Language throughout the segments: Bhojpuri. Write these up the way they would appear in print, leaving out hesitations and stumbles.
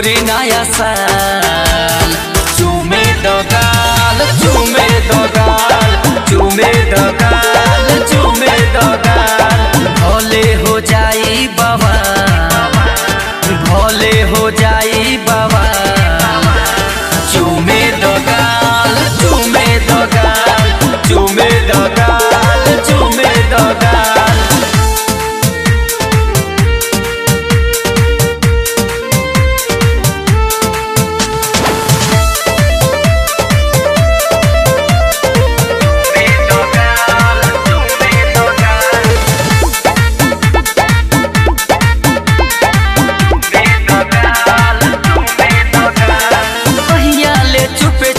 गोरी नया साल चूमे दगाल चूमे दगाल चूमे दगाल चूमे दगाल भोले हो जाई बाबा भोले हो जाई बाबा चूमे दगाल चूमे दगाल चूमे दगाल चूमे दगाल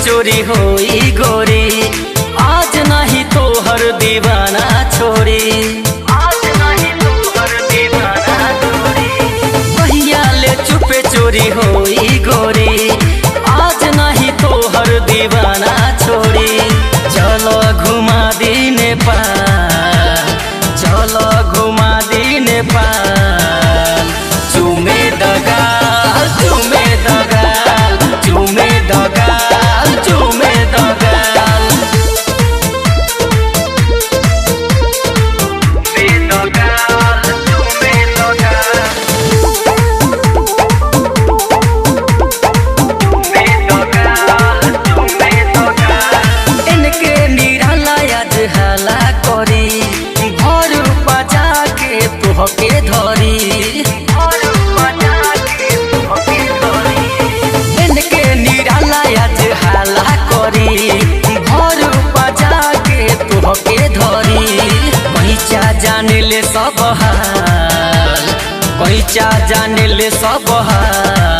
चोरी होई गोरी आज नहीं तो हर दीवाना छोड़ी आज नहीं तो हर दीवाना छोड़ी भैया ले चुपे चोरी होई गोरी आज नहीं तो हर दीवाना छोड़ी चलो घुमा दी नेपाल चलो घुमा दी नेपाल चूमे दगाल चूमे दगाल चूमे दगाल चूमे दगाल चूमे दगाल चूमे दगाल चूमे दगाल इनके निराला याद हाला करी घर बजा के तुहके धरी इनके निराला याद हाला करी घर बजा के तुहके धरी पैचा जाने ले सब हाल पैचा जाने ले सब हाल